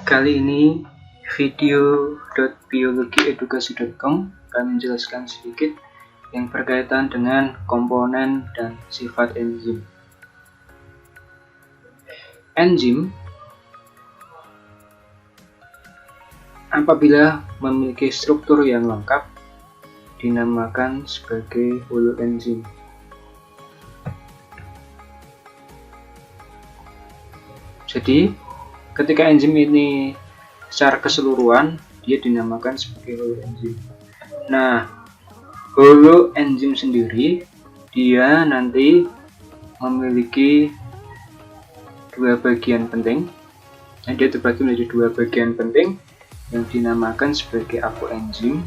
Kali ini video.biologiedukasi.com akan menjelaskan sedikit yang berkaitan dengan komponen dan sifat enzim. Enzim apabila memiliki struktur yang lengkap dinamakan sebagai holoenzim. Jadi ketika enzim ini secara keseluruhan dia dinamakan sebagai holoenzim. Nah, holoenzim sendiri dia nanti memiliki dua bagian penting. Dia terbagi menjadi dua bagian penting yang dinamakan sebagai apoenzim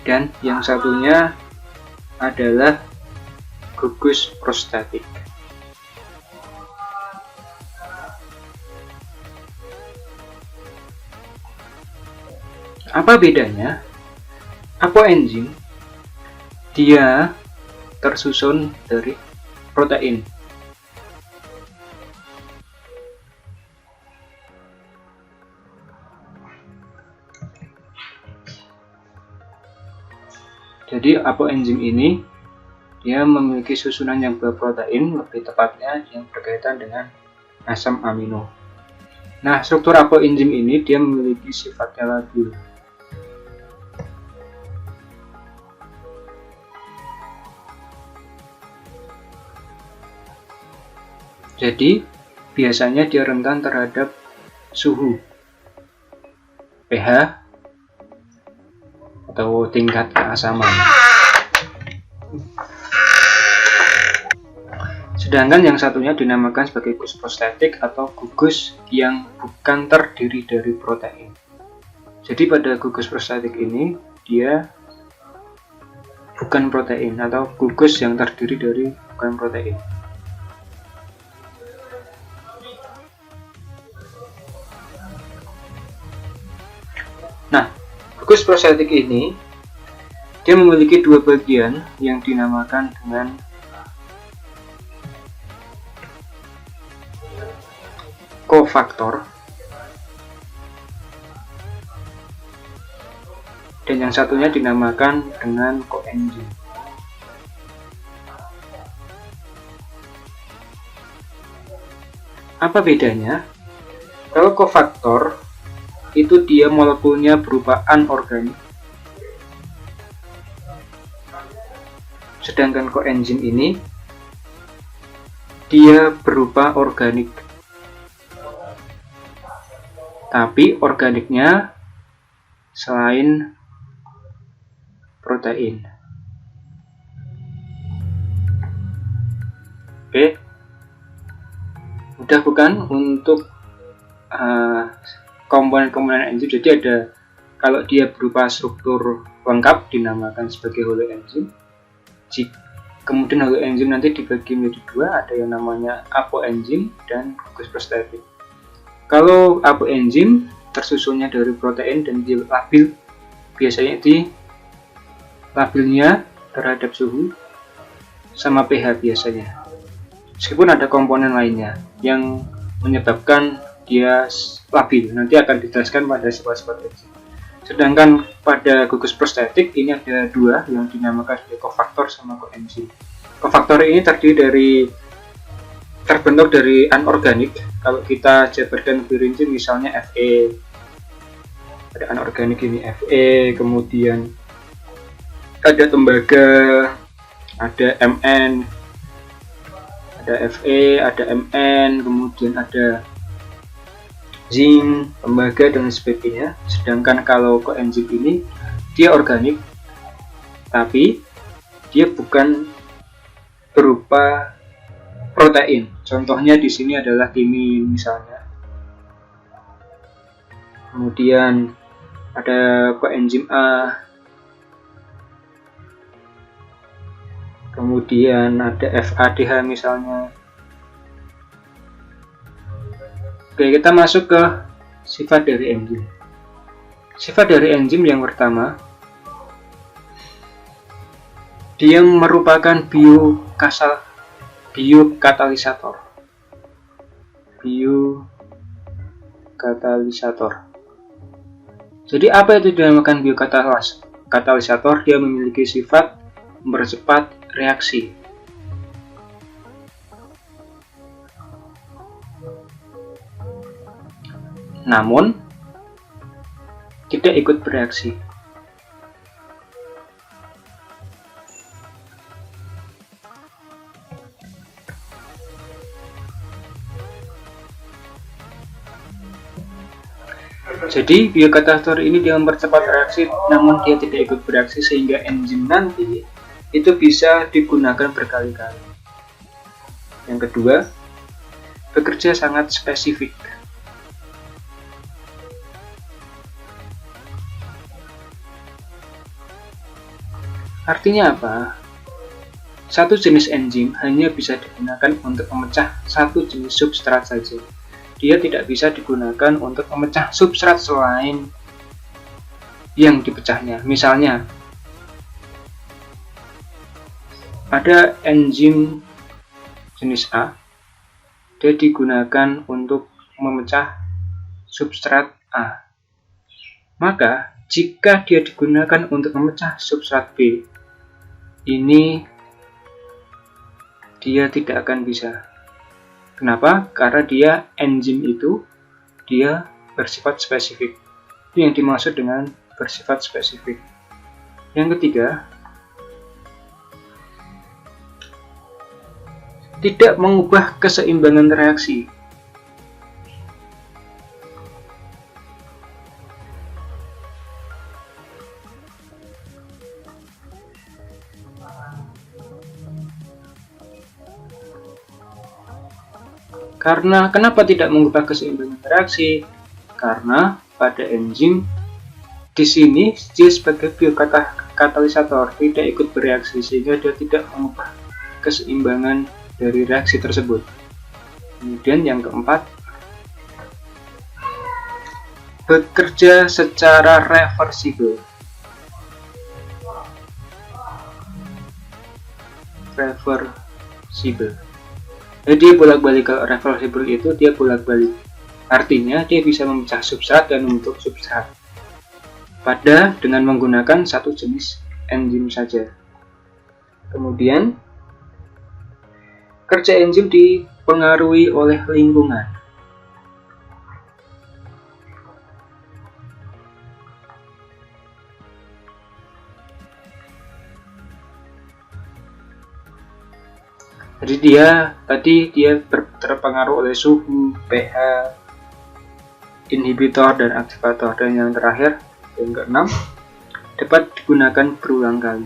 dan yang satunya adalah gugus prostatik. Apa bedanya? Apoenzim dia tersusun dari protein. Jadi apoenzim ini dia memiliki susunan yang berprotein, lebih tepatnya yang berkaitan dengan asam amino. Nah, struktur apoenzim ini dia memiliki sifatnya labil. Jadi, biasanya dia rentan terhadap suhu, pH, atau tingkat keasaman. Sedangkan yang satunya dinamakan sebagai gugus prostatik atau gugus yang bukan terdiri dari protein. Jadi pada gugus prostatik ini dia bukan protein atau gugus yang terdiri dari bukan protein. Nah, gugus prostatik ini dia memiliki dua bagian yang dinamakan dengan kofaktor dan yang satunya dinamakan dengan koenzim. Apa bedanya? Kalau kofaktor itu dia molekulnya berupa anorganik, sedangkan koenzim ini dia berupa organik. Tapi organiknya selain protein. Oke, mudah bukan untuk komponen-komponen enzim. Jadi ada, kalau dia berupa struktur lengkap dinamakan sebagai holoenzim. Kemudian holoenzim nanti dibagi menjadi dua, ada yang namanya apoenzim dan gugus prostatik. Kalau apoenzim tersusunnya dari protein dan dia labil, biasanya di labilnya terhadap suhu sama pH biasanya. Meskipun ada komponen lainnya yang menyebabkan dia labil, nanti akan dijelaskan pada sifat-sifat enzim. Sedangkan pada gugus prostatik ini ada dua yang dinamakan sebagai kofaktor sama koenzim. Kofaktor ini terbentuk dari anorganik. Kalau kita jabarkan lebih rinci, misalnya Fe, ada anorganik ini Fe, kemudian ada tembaga, ada Mn, ada Fe, ada Mn, kemudian ada zinc, tembaga, dan sebagainya. Sedangkan kalau koenzim ini dia organik, tapi dia bukan berupa protein. Contohnya di sini adalah timin misalnya. Kemudian ada koenzim A. Kemudian ada FADH misalnya. Oke, kita masuk ke sifat dari enzim. Sifat dari enzim yang pertama, dia merupakan biokatalisator. biokatalisator. Jadi apa itu dinamakan biokatalisator? Dia memiliki sifat mempercepat reaksi. Namun tidak ikut bereaksi. Jadi biokatalisator ini dia mempercepat reaksi, namun dia tidak ikut bereaksi, sehingga enzim nanti itu bisa digunakan berkali-kali. Yang kedua, bekerja sangat spesifik. Artinya apa? Satu jenis enzim hanya bisa digunakan untuk memecah satu jenis substrat saja. Dia tidak bisa digunakan untuk memecah substrat selain yang dipecahnya. Misalnya, ada enzim jenis A, dia digunakan untuk memecah substrat A. Maka, jika dia digunakan untuk memecah substrat B, ini dia tidak akan bisa. Kenapa? Karena dia enzim itu dia bersifat spesifik. Itu yang dimaksud dengan bersifat spesifik. Yang ketiga, tidak mengubah keseimbangan reaksi. Karena kenapa tidak mengubah keseimbangan reaksi? Karena pada enzim di sini dia sebagai biokatalisator tidak ikut bereaksi, sehingga dia tidak mengubah keseimbangan dari reaksi tersebut. Kemudian yang keempat, bekerja secara reversibel. Jadi dia bolak-balik. Kalau reversibel itu dia bolak-balik. Artinya dia bisa memecah substrat dan membentuk substrat dengan menggunakan satu jenis enzim saja. Kemudian kerja enzim dipengaruhi oleh lingkungan. Jadi dia terpengaruh oleh suhu, pH, inhibitor dan aktivator. Dan yang terakhir, yang keenam, dapat digunakan berulang kali.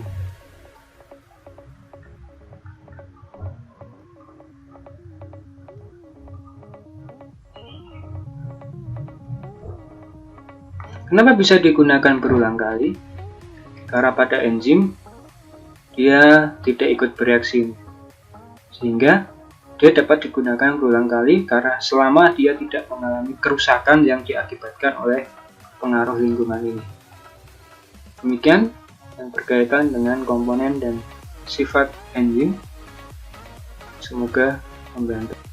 Kenapa bisa digunakan berulang kali? Karena pada enzim dia tidak ikut bereaksi, sehingga dia dapat digunakan berulang kali karena selama dia tidak mengalami kerusakan yang diakibatkan oleh pengaruh lingkungan ini. Demikian yang berkaitan dengan komponen dan sifat enzim. Semoga membantu.